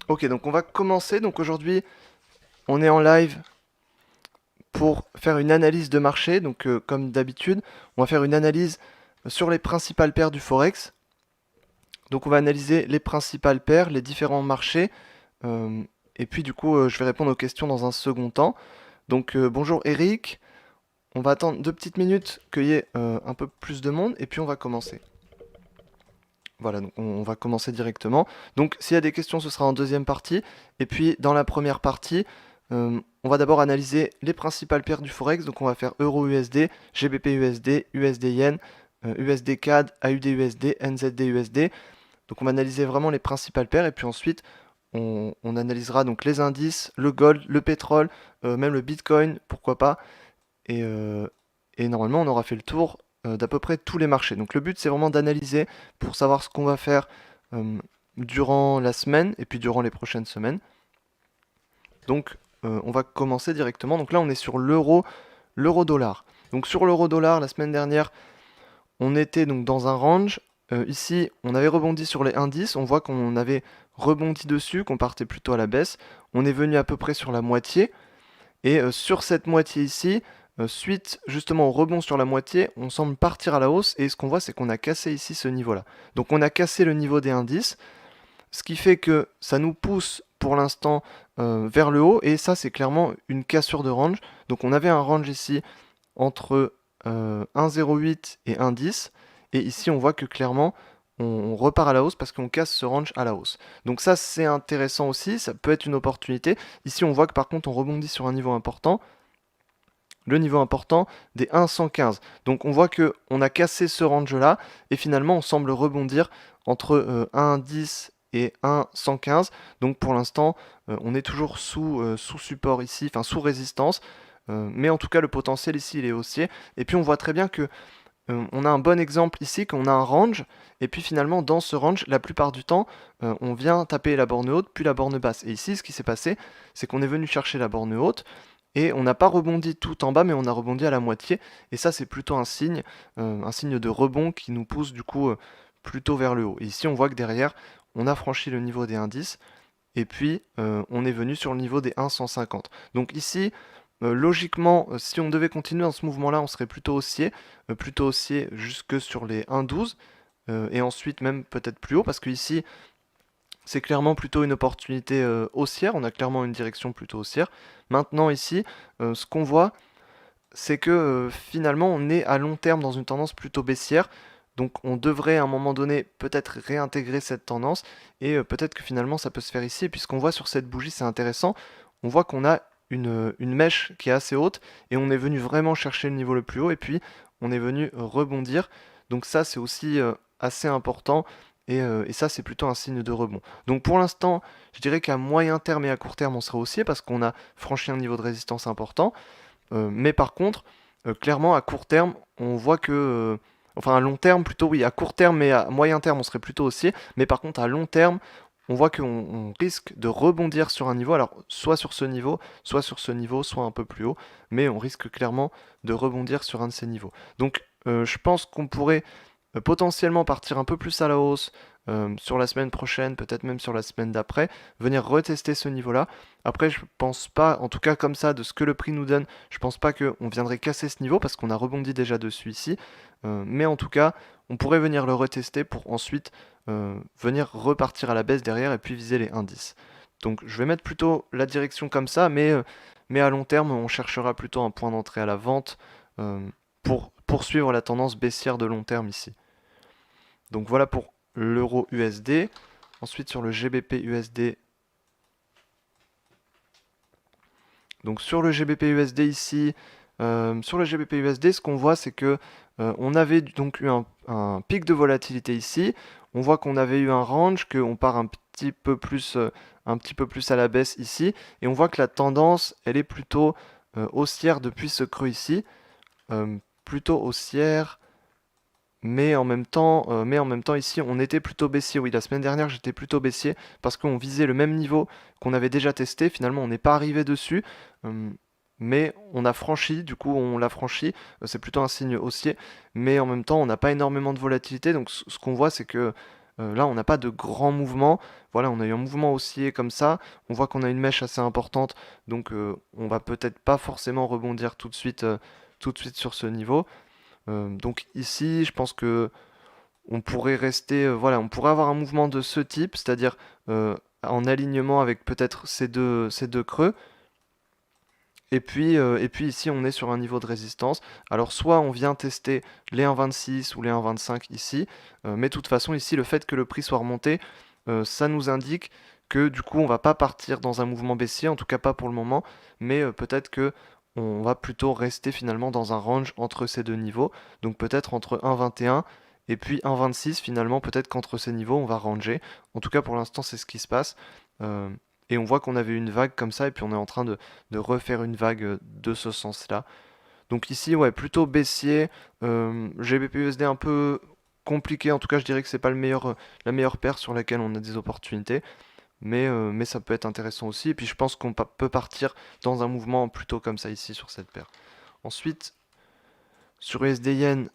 Ok, donc on va commencer. Donc aujourd'hui, on est en live pour faire une analyse de marché. Donc comme d'habitude, on va faire une analyse sur les principales paires du Forex. Donc on va analyser les principales paires, les différents marchés. euh, et puis du coup, je vais répondre aux questions dans un second temps. Donc bonjour Eric. On va attendre 2 petites minutes qu'il y ait un peu plus de monde et puis on va commencer. Voilà, donc on va commencer directement. Donc s'il y a des questions, ce sera en deuxième partie. Et puis dans la première partie, on va d'abord analyser les principales paires du Forex. Donc on va faire Euro-USD, GBP-USD, USD-Yen, USD-CAD, AUD-USD, NZD-USD. Donc on va analyser vraiment les principales paires. Et puis ensuite, on analysera donc les indices, le gold, le pétrole, même le Bitcoin, pourquoi pas. Et, euh, et normalement, on aura fait le tour d'à peu près tous les marchés. Donc le but, c'est vraiment d'analyser pour savoir ce qu'on va faire euh, durant la semaine et puis durant les prochaines semaines. Donc on va commencer directement. Donc là, on est sur l'euro-dollar. Donc sur l'euro-dollar, la semaine dernière, on était donc dans un range. Ici, on avait rebondi sur les indices. On voit qu'on avait rebondi dessus, qu'on partait plutôt à la baisse. On est venu à peu près sur la moitié. Et sur cette moitié ici, suite justement au rebond sur la moitié, on semble partir à la hausse. Et ce qu'on voit, c'est qu'on a cassé ici ce niveau-là. Donc on a cassé le niveau des indices, ce qui fait que ça nous pousse pour l'instant vers le haut. Et ça, c'est clairement une cassure de range. Donc on avait un range ici entre 1,08 et 1,10. Et ici, on voit que clairement, on repart à la hausse parce qu'on casse ce range à la hausse. Donc ça, c'est intéressant aussi, ça peut être une opportunité. Ici, on voit que par contre, on rebondit sur un niveau important, le niveau important des 1,115. Donc on voit que on a cassé ce range-là, et finalement, on semble rebondir entre 1,10 et 1,115. Donc pour l'instant, on est toujours sous support ici, enfin sous résistance. Mais en tout cas, le potentiel ici, il est haussier. Et puis on voit très bien que on a un bon exemple ici, qu'on a un range, et puis finalement dans ce range, la plupart du temps, on vient taper la borne haute, puis la borne basse. Et ici, ce qui s'est passé, c'est qu'on est venu chercher la borne haute, et on n'a pas rebondi tout en bas, mais on a rebondi à la moitié. Et ça, c'est plutôt un signe de rebond qui nous pousse du coup plutôt vers le haut. Et ici, on voit que derrière, on a franchi le niveau des indices, et puis on est venu sur le niveau des 1,150. Donc ici, logiquement, si on devait continuer dans ce mouvement-là, on serait plutôt haussier jusque sur les 1,12, et ensuite même peut-être plus haut, parce que ici, c'est clairement plutôt une opportunité haussière, on a clairement une direction plutôt haussière. Maintenant ici, ce qu'on voit, c'est que finalement on est à long terme dans une tendance plutôt baissière. Donc on devrait à un moment donné peut-être réintégrer cette tendance et peut-être que finalement ça peut se faire ici. Et puis ce qu'on voit sur cette bougie, c'est intéressant. On voit qu'on a une mèche qui est assez haute et on est venu vraiment chercher le niveau le plus haut et puis on est venu rebondir. Donc ça c'est aussi assez important et ça c'est plutôt un signe de rebond. Donc pour l'instant, je dirais qu'à moyen terme et à court terme on sera haussier parce qu'on a franchi un niveau de résistance important. Mais par contre, clairement, à court terme, on voit que... enfin, à long terme, plutôt, oui, à court terme, mais à moyen terme, on serait plutôt haussier. Mais par contre, à long terme, on voit qu'on risque de rebondir sur un niveau. Alors, soit sur ce niveau, soit sur ce niveau, soit un peu plus haut. Mais on risque clairement de rebondir sur un de ces niveaux. Donc, je pense qu'on pourrait potentiellement partir un peu plus à la hausse sur la semaine prochaine, peut-être même sur la semaine d'après, venir retester ce niveau-là. Après, je pense pas, en tout cas comme ça, de ce que le prix nous donne, je pense pas qu'on viendrait casser ce niveau parce qu'on a rebondi déjà dessus ici. Mais en tout cas, on pourrait venir le retester pour ensuite venir repartir à la baisse derrière et puis viser les indices. Donc je vais mettre plutôt la direction comme ça, mais à long terme, on cherchera plutôt un point d'entrée à la vente pour poursuivre la tendance baissière de long terme ici. Donc voilà pour l'euro USD. Ensuite sur le GBP USD. Donc sur le GBP USD ici, sur le GBP USD, ce qu'on voit c'est que on avait donc eu un pic de volatilité ici. On voit qu'on avait eu un range, qu'on part un petit peu plus à la baisse ici, et on voit que la tendance, elle est plutôt haussière depuis ce creux ici, plutôt haussière. Mais en même temps ici, on était plutôt baissier. Oui, la semaine dernière, j'étais plutôt baissier parce qu'on visait le même niveau qu'on avait déjà testé. Finalement, on n'est pas arrivé dessus, euh, mais on a franchi. Du coup, on l'a franchi. C'est plutôt un signe haussier, mais en même temps, on n'a pas énormément de volatilité. Donc, ce qu'on voit, c'est que Là, on n'a pas de grand mouvement. Voilà, on a eu un mouvement haussier comme ça. On voit qu'on a une mèche assez importante, donc on va peut-être pas forcément rebondir tout de suite sur ce niveau. Donc ici, je pense que on pourrait rester, voilà, on pourrait avoir un mouvement de ce type, c'est-à-dire en alignement avec peut-être ces deux creux. Et puis ici, on est sur un niveau de résistance. Alors, soit on vient tester les 1,26 ou les 1,25 ici, mais de toute façon, ici, le fait que le prix soit remonté, ça nous indique que du coup, on va pas partir dans un mouvement baissier, en tout cas pas pour le moment, mais peut-être que on va plutôt rester finalement dans un range entre ces deux niveaux. Donc peut-être entre 1,21 et puis 1,26 finalement, peut-être qu'entre ces niveaux, on va ranger. En tout cas, pour l'instant, c'est ce qui se passe. Euh, et on voit qu'on avait une vague comme ça, et puis on est en train de refaire une vague de ce sens-là. Donc ici, ouais, plutôt baissier. GBP/USD un peu compliqué. En tout cas, je dirais que c'est pas la meilleure paire sur laquelle on a des opportunités. Mais ça peut être intéressant aussi. Et puis je pense qu'on peut partir dans un mouvement plutôt comme ça ici sur cette paire. Ensuite, sur USD Yen,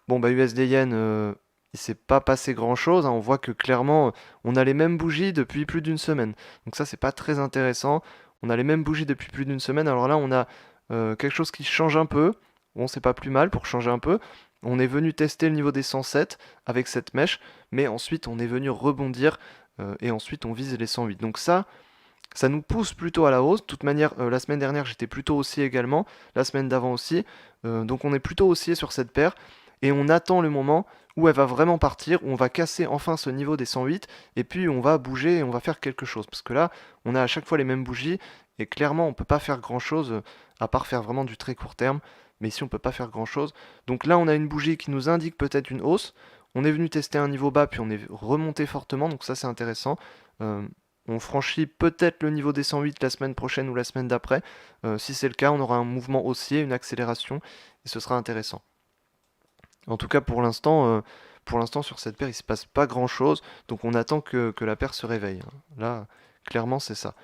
bon bah USD Yen, il s'est pas passé grand-chose, hein. On voit que clairement, on a les mêmes bougies depuis plus d'une semaine. Donc ça, c'est pas très intéressant. On a les mêmes bougies depuis plus d'une semaine. Alors là, on a quelque chose qui change un peu. Bon, c'est pas plus mal pour changer un peu. On est venu tester le niveau des 107 avec cette mèche, mais ensuite on est venu rebondir et ensuite on vise les 108. Donc ça nous pousse plutôt à la hausse. De toute manière, la semaine dernière, j'étais plutôt haussier également, la semaine d'avant aussi. Donc on est plutôt haussier sur cette paire et on attend le moment où elle va vraiment partir, où on va casser enfin ce niveau des 108 et puis on va bouger et on va faire quelque chose. Parce que là, on a à chaque fois les mêmes bougies et clairement, on peut pas faire grand-chose à part faire vraiment du très court terme. Mais ici, on peut pas faire grand-chose. Donc là, on a une bougie qui nous indique peut-être une hausse. On est venu tester un niveau bas, puis on est remonté fortement, donc ça c'est intéressant. Euh, on franchit peut-être le niveau des 108 la semaine prochaine ou la semaine d'après. Si c'est le cas, on aura un mouvement haussier, une accélération, et ce sera intéressant. En tout cas, pour l'instant sur cette paire, il ne se passe pas grand-chose, donc on attend que la paire se réveille, hein. Là, clairement, c'est ça.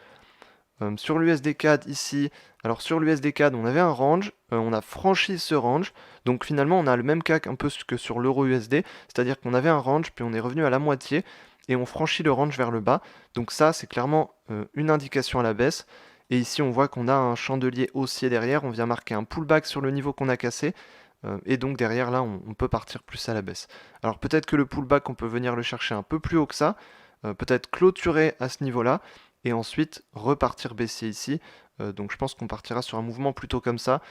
Sur l'USD CAD ici, alors sur l'USD CAD, on avait un range, on a franchi ce range, donc finalement on a le même cas un peu que sur l'euro USD, c'est-à-dire qu'on avait un range, puis on est revenu à la moitié, et on franchit le range vers le bas, donc ça c'est clairement une indication à la baisse, et ici on voit qu'on a un chandelier haussier derrière, on vient marquer un pullback sur le niveau qu'on a cassé, et donc derrière là on peut partir plus à la baisse. Alors peut-être que le pullback on peut venir le chercher un peu plus haut que ça, peut-être clôturer à ce niveau-là, et ensuite repartir baissier ici. Donc je pense qu'on partira sur un mouvement plutôt comme ça.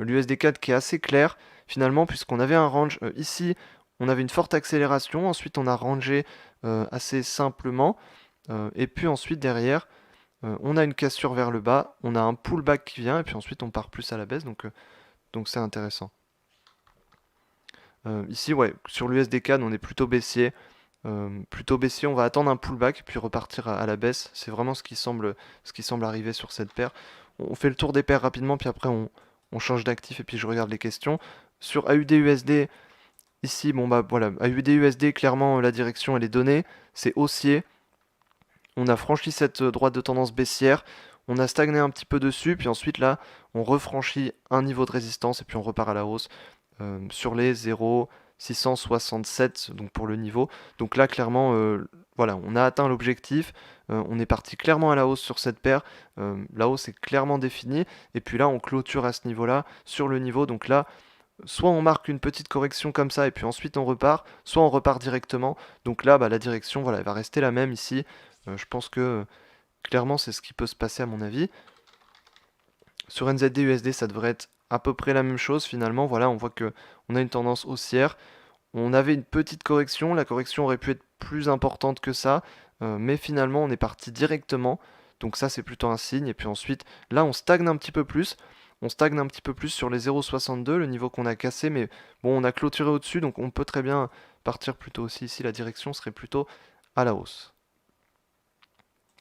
L'USD4 qui est assez clair finalement puisqu'on avait un range ici, on avait une forte accélération, ensuite on a rangé assez simplement, et puis ensuite derrière on a une cassure vers le bas, on a un pullback qui vient, et puis ensuite on part plus à la baisse, donc c'est intéressant. Ici ouais, sur l'USD4 on est plutôt baissier, on va attendre un pullback puis repartir à la baisse. C'est vraiment ce qui semble arriver sur cette paire. On fait le tour des paires rapidement, puis après on change d'actif et puis je regarde les questions. Sur AUD-USD, ici, bon bah voilà, AUD-USD, clairement la direction elle est donnée, c'est haussier. On a franchi cette droite de tendance baissière, on a stagné un petit peu dessus, puis ensuite là, on refranchit un niveau de résistance et puis on repart à la hausse sur les 0,667 donc pour le niveau. Donc là clairement voilà, on a atteint l'objectif, on est parti clairement à la hausse sur cette paire, la hausse est clairement définie et puis là on clôture à ce niveau-là sur le niveau. Donc là soit on marque une petite correction comme ça et puis ensuite on repart, soit on repart directement. Donc là bah, la direction voilà, elle va rester la même ici. Je pense que clairement c'est ce qui peut se passer à mon avis. Sur NZD USD, ça devrait être à peu près la même chose finalement. Voilà, on voit que on a une tendance haussière. On avait une petite correction, la correction aurait pu être plus importante que ça, mais finalement on est parti directement. Donc ça c'est plutôt un signe. Et puis ensuite, là on stagne un petit peu plus. On stagne un petit peu plus sur les 0,62, le niveau qu'on a cassé, mais bon, on a clôturé au-dessus, donc on peut très bien partir plutôt aussi ici. La direction serait plutôt à la hausse.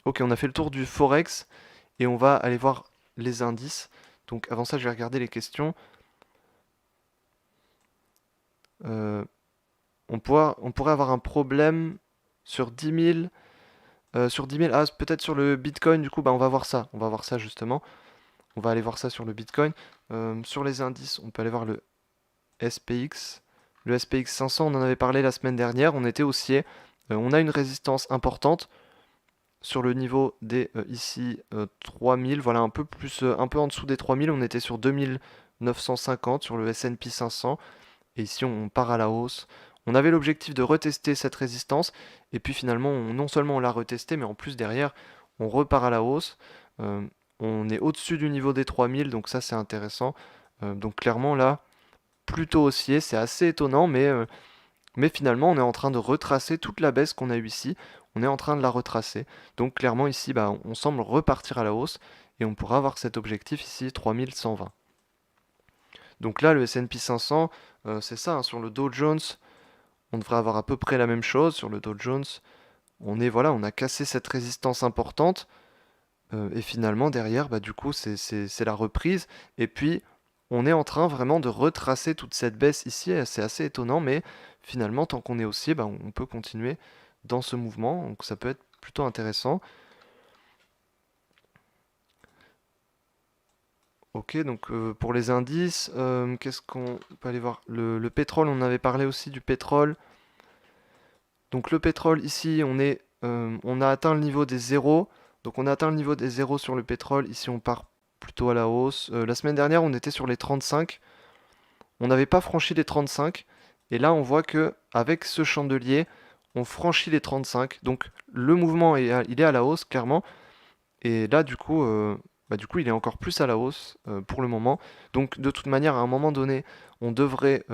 Ok, on a fait le tour du Forex et on va aller voir les indices. Donc avant ça, je vais regarder les questions. Euh, on pourrait avoir un problème sur 10 000. Sur 10 000, ah, peut-être sur le Bitcoin, du coup, bah, on va voir ça. On va voir ça justement. On va aller voir ça sur le Bitcoin. Sur les indices, on peut aller voir le SPX. Le SPX 500, on en avait parlé la semaine dernière. On était haussier. On a une résistance importante sur le niveau des ici 3000, voilà un peu plus, un peu en dessous des 3000, on était sur 2950 sur le S&P 500 et ici on part à la hausse. On avait l'objectif de retester cette résistance et puis finalement non seulement on l'a retesté mais en plus derrière on repart à la hausse. Euh, on est au-dessus du niveau des 3000 donc ça c'est intéressant. Donc clairement là plutôt haussier, c'est assez étonnant mais finalement, on est en train de retracer toute la baisse qu'on a eue ici. On est en train de la retracer. Donc clairement ici, bah, on semble repartir à la hausse et on pourra avoir cet objectif ici, 3120. Donc là, le S&P 500, c'est ça, hein, sur le Dow Jones, on devrait avoir à peu près la même chose. Sur le Dow Jones, voilà, on a cassé cette résistance importante. Et finalement, derrière, bah, du coup, c'est la reprise. Et puis, on est en train vraiment de retracer toute cette baisse ici. C'est assez étonnant, mais finalement, tant qu'on est haussier, bah, on peut continuer dans ce mouvement. Donc, ça peut être plutôt intéressant. Ok, donc pour les indices, qu'est-ce qu'on peut aller voir? Le pétrole, on avait parlé aussi du pétrole. Donc, le pétrole, ici, on a atteint le niveau des zéros. Donc, on a atteint le niveau des zéros sur le pétrole. Ici, on part plutôt à la hausse. La semaine dernière, on était sur les 35. On n'avait pas franchi les 35. Et là, on voit que avec ce chandelier, on franchit les 35. Donc le mouvement il est à la hausse, clairement. Et là, du coup, il est encore plus à la hausse pour le moment. Donc de toute manière, à un moment donné, on devrait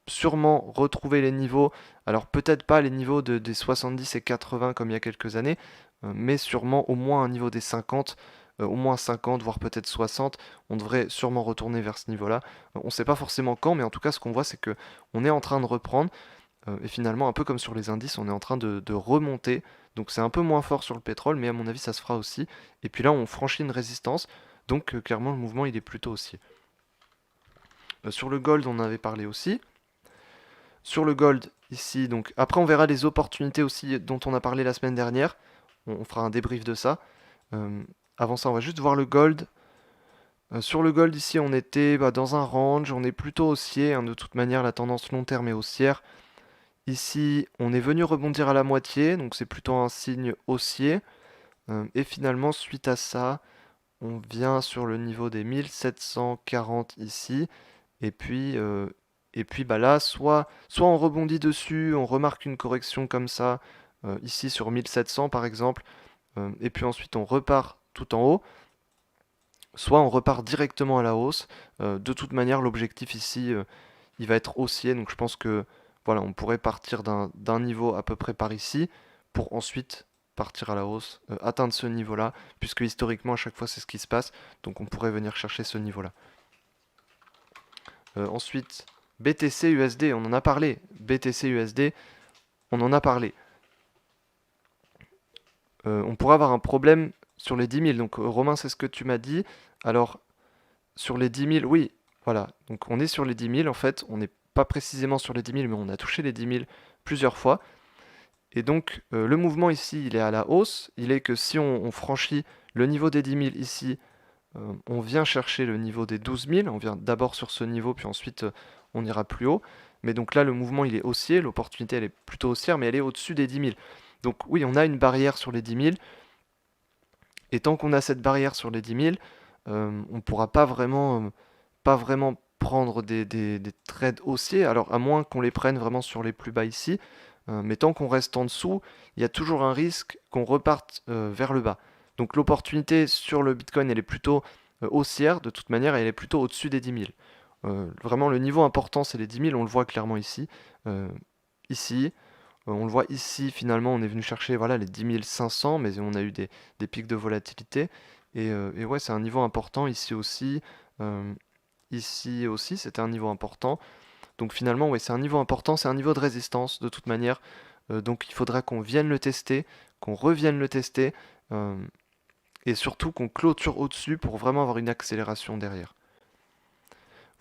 sûrement retrouver les niveaux. Alors peut-être pas les niveaux des 70 et 80 comme il y a quelques années, mais sûrement au moins un niveau des 50, au moins 50, voire peut-être 60. On devrait sûrement retourner vers ce niveau-là. On ne sait pas forcément quand, mais en tout cas, ce qu'on voit, c'est que on est en train de reprendre. Et finalement, un peu comme sur les indices, on est en train de remonter. Donc c'est un peu moins fort sur le pétrole, mais à mon avis, ça se fera aussi. Et puis là, on franchit une résistance. Donc clairement, le mouvement, il est plutôt haussier. Sur le gold, on en avait parlé aussi. Sur le gold, ici, donc après, on verra les opportunités aussi dont on a parlé la semaine dernière. On fera un débrief de ça. Euh, Avant ça, on va juste voir le gold. Sur le gold, ici, on était dans un range. On est plutôt haussier, hein. De toute manière, la tendance long terme est haussière. Ici, on est venu rebondir à la moitié, donc c'est plutôt un signe haussier. Et finalement, suite à ça, on vient sur le niveau des 1740 ici. Et puis bah là, soit on rebondit dessus, on remarque une correction comme ça, ici sur 1700 par exemple, et puis ensuite on repart tout en haut, soit on repart directement à la hausse. De toute manière, l'objectif ici, il va être haussier, donc je pense que voilà, on pourrait partir d'un niveau à peu près par ici, pour ensuite partir à la hausse, atteindre ce niveau-là, puisque historiquement à chaque fois c'est ce qui se passe, donc on pourrait venir chercher ce niveau-là. Ensuite, BTC USD, on en a parlé. BTC USD, on en a parlé. On pourrait avoir un problème sur les 10 000. Donc Romain, c'est ce que tu m'as dit. Alors, sur les 10 000, oui, voilà. Donc on est sur les 10 000 en fait. On n'est pas précisément sur les 10 000, mais on a touché les 10 000 plusieurs fois. Et donc le mouvement ici, il est à la hausse. Il est que si on franchit le niveau des 10 000 ici, on vient chercher le niveau des 12 000. On vient d'abord sur ce niveau, puis ensuite on ira plus haut. Mais donc là, le mouvement, il est haussier. L'opportunité, elle est plutôt haussière, mais elle est au-dessus des 10 000. Donc oui, on a une barrière sur les 10 000. Et tant qu'on a cette barrière sur les 10 000, on ne pourra pas vraiment prendre des trades haussiers. Alors à moins qu'on les prenne vraiment sur les plus bas ici. Mais tant qu'on reste en dessous, il y a toujours un risque qu'on reparte vers le bas. Donc l'opportunité sur le Bitcoin, elle est plutôt haussière de toute manière, et elle est plutôt au-dessus des 10 000. Vraiment, le niveau important, c'est les 10 000, on le voit clairement ici. Ici, on le voit ici, finalement, on est venu chercher voilà, les 10 500, mais on a eu des pics de volatilité. Et ouais, c'est un niveau important ici aussi. euh, Ici aussi, c'était un niveau important. Donc finalement, ouais, c'est un niveau important, c'est un niveau de résistance de toute manière. Donc il faudra qu'on vienne le tester, qu'on revienne le tester, euh, et surtout qu'on clôture au-dessus pour vraiment avoir une accélération derrière.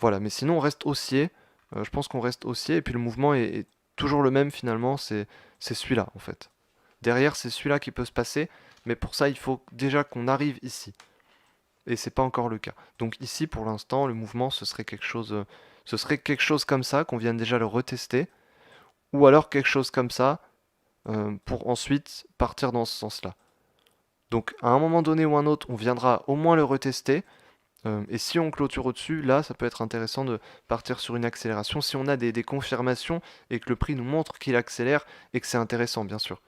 Voilà, mais sinon on reste haussier. Je pense qu'on reste haussier, et puis le mouvement est toujours le même finalement, c'est celui-là en fait. Derrière, c'est celui-là qui peut se passer, mais pour ça, il faut déjà qu'on arrive ici. Et c'est pas encore le cas. Donc ici, pour l'instant, le mouvement, ce serait quelque chose comme ça, qu'on vienne déjà le retester, ou alors quelque chose comme ça, pour ensuite partir dans ce sens-là. Donc à un moment donné ou un autre, on viendra au moins le retester. Et si on clôture au-dessus, là, ça peut être intéressant de partir sur une accélération si on a des confirmations et que le prix nous montre qu'il accélère et que c'est intéressant, bien sûr.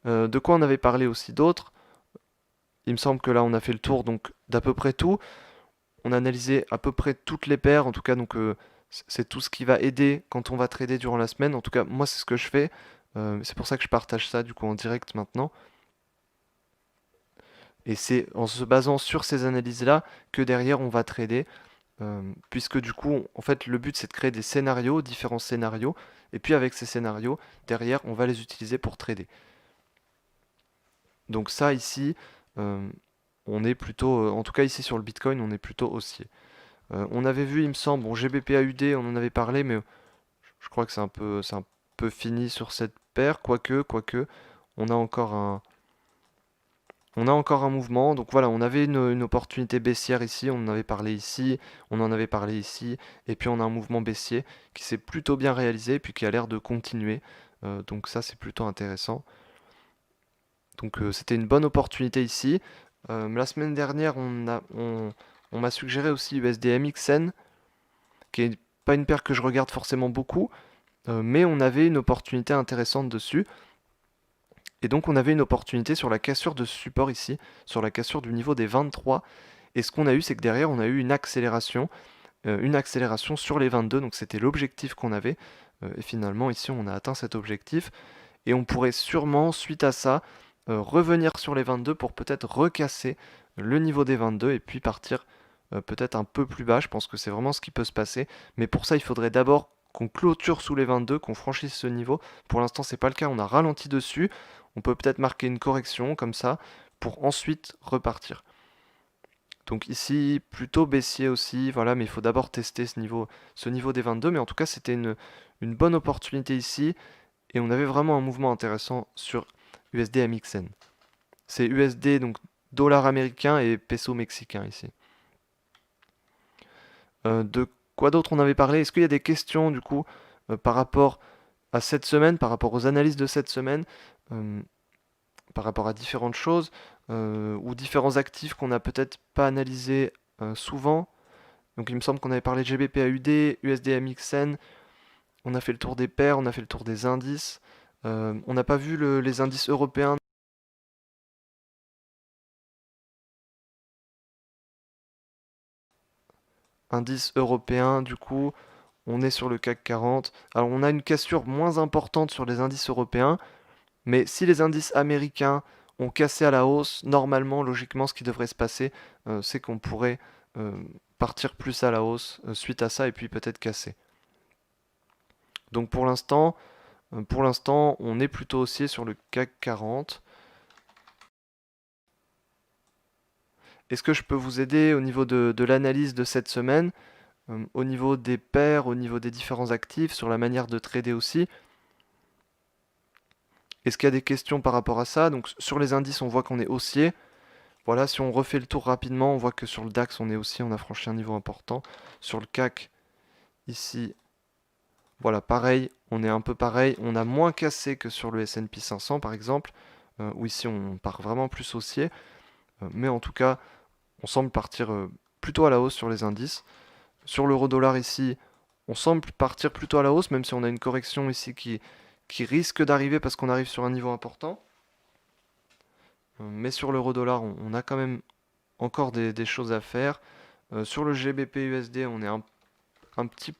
De quoi on avait parlé aussi d'autres? Il me semble que là, on a fait le tour donc d'à peu près tout. On a analysé à peu près toutes les paires, en tout cas, donc c'est tout ce qui va aider quand on va trader durant la semaine. En tout cas, moi, c'est ce que je fais. C'est pour ça que je partage ça du coup en direct maintenant. Et c'est en se basant sur ces analyses-là que derrière on va trader. Puisque du coup, en fait, le but c'est de créer des scénarios, différents scénarios, et puis avec ces scénarios, derrière, on va les utiliser pour trader. Donc ça ici, euh, on est plutôt, en tout cas ici sur le Bitcoin, on est plutôt haussier. On avait vu, il me semble, bon, GBP/AUD, on en avait parlé, mais je crois que c'est un peu fini sur cette paire, quoique, on a encore un, on a encore un mouvement, donc voilà, on avait une opportunité baissière ici, on en avait parlé ici, on en avait parlé ici, et puis on a un mouvement baissier qui s'est plutôt bien réalisé, puis qui a l'air de continuer. Donc ça c'est plutôt intéressant. Donc c'était une bonne opportunité ici. La semaine dernière, on m'a suggéré aussi USD-MXN, qui est pas une paire que je regarde forcément beaucoup, mais on avait une opportunité intéressante dessus. Et donc on avait une opportunité sur la cassure de support ici, sur la cassure du niveau des 23. Et ce qu'on a eu, c'est que derrière, on a eu une accélération sur les 22. Donc c'était l'objectif qu'on avait. Et finalement, ici, on a atteint cet objectif. Et on pourrait sûrement, suite à ça, revenir sur les 22 pour peut-être recasser le niveau des 22 et puis partir peut-être un peu plus bas. Je pense que c'est vraiment ce qui peut se passer. Mais pour ça, il faudrait d'abord qu'on clôture sous les 22, qu'on franchisse ce niveau. Pour l'instant, c'est pas le cas. On a ralenti dessus. On peut peut-être marquer une correction comme ça pour ensuite repartir. Donc ici, plutôt baissier aussi, voilà, mais il faut d'abord tester ce niveau des 22. Mais en tout cas, c'était une bonne opportunité ici. Et on avait vraiment un mouvement intéressant sur USD MXN. C'est USD, donc dollar américain et peso mexicain ici. De quoi d'autre on avait parlé? Est-ce qu'il y a des questions du coup par rapport à cette semaine, par rapport aux analyses de cette semaine, euh, par rapport à différentes choses ou différents actifs qu'on n'a peut-être pas analysés souvent? Donc il me semble qu'on avait parlé de GBP/AUD, USD/MXN, on a fait le tour des paires, on a fait le tour des indices. On n'a pas vu les indices européens. Indice européen, du coup, on est sur le CAC 40. Alors on a une cassure moins importante sur les indices européens, mais si les indices américains ont cassé à la hausse, normalement, logiquement, ce qui devrait se passer, c'est qu'on pourrait euh, partir plus à la hausse suite à ça et puis peut-être casser. Donc pour l'instant, on est plutôt haussier sur le CAC 40. Est-ce que je peux vous aider au niveau de l'analyse de cette semaine, au niveau des paires, au niveau des différents actifs, sur la manière de trader aussi? Est-ce qu'il y a des questions par rapport à ça? Donc sur les indices, on voit qu'on est haussier. Voilà, si on refait le tour rapidement, on voit que sur le DAX, on est haussier, on a franchi un niveau important. Sur le CAC, ici, voilà, pareil, on est un peu pareil. On a moins cassé que sur le S&P 500, par exemple, où ici, on part vraiment plus haussier. Mais en tout cas, on semble partir plutôt à la hausse sur les indices. Sur l'euro-dollar ici, on semble partir plutôt à la hausse, même si on a une correction ici qui risque d'arriver parce qu'on arrive sur un niveau important. Mais sur l'euro-dollar, on a quand même encore des choses à faire. Sur le GBP/USD, on est un petit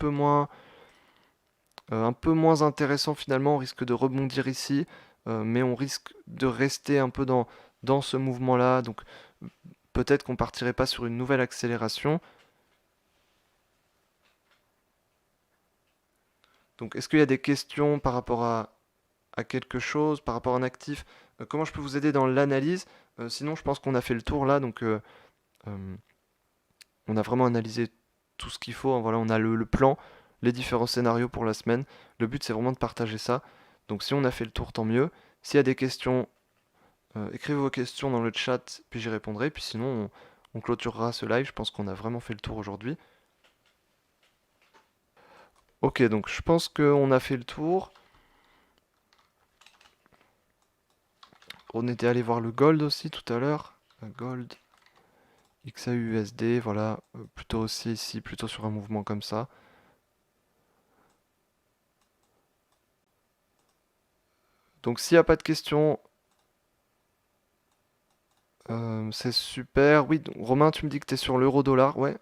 un peu moins intéressant finalement. On risque de rebondir ici, mais on risque de rester un peu dans ce mouvement-là. Donc peut-être qu'on partirait pas sur une nouvelle accélération. Donc est-ce qu'il y a des questions par rapport à quelque chose, par rapport à un actif? Comment je peux vous aider dans l'analyse? Sinon, je pense qu'on a fait le tour là. Donc euh, on a vraiment analysé tout ce qu'il faut, hein. Voilà, on a le plan, les différents scénarios pour la semaine. Le but, c'est vraiment de partager ça. Donc si on a fait le tour, tant mieux. S'il y a des questions, écrivez vos questions dans le chat, puis j'y répondrai. Puis sinon, on clôturera ce live. Je pense qu'on a vraiment fait le tour aujourd'hui. Ok, donc je pense qu'on a fait le tour. On était allé voir le gold aussi tout à l'heure. Gold, XAUUSD, voilà. Plutôt aussi ici, plutôt sur un mouvement comme ça. Donc s'il n'y a pas de questions, c'est super. Oui, donc, Romain, tu me dis que tu es sur l'euro-dollar. Ouais,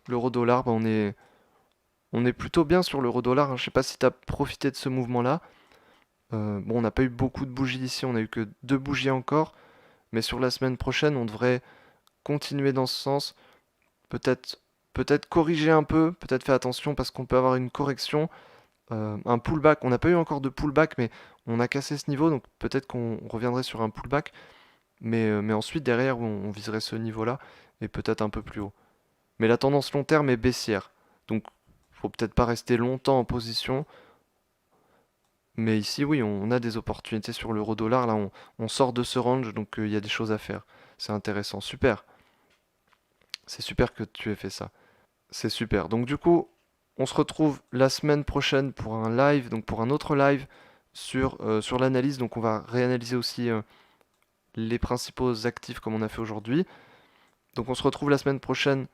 l'euro-dollar, bah, on est plutôt bien sur l'euro-dollar, hein. Je sais pas si tu as profité de ce mouvement-là. Bon, on n'a pas eu beaucoup de bougies ici, on a eu que deux bougies encore. Mais sur la semaine prochaine, on devrait continuer dans ce sens. Peut-être peut-être corriger un peu, peut-être faire attention parce qu'on peut avoir une correction, un pullback. On n'a pas eu encore de pullback, mais on a cassé ce niveau, donc peut-être qu'on reviendrait sur un pullback. Mais ensuite, derrière, on viserait ce niveau-là et peut-être un peu plus haut. Mais la tendance long terme est baissière. Donc, faut peut-être pas rester longtemps en position. Mais ici, oui, on a des opportunités sur l'euro-dollar. Là, on sort de ce range, donc il y a des choses à faire. C'est intéressant. Super. C'est super que tu aies fait ça. C'est super. Donc, du coup, on se retrouve la semaine prochaine pour un live, donc pour un autre live sur l'analyse. Donc, on va réanalyser aussi les principaux actifs comme on a fait aujourd'hui. Donc, on se retrouve la semaine prochaine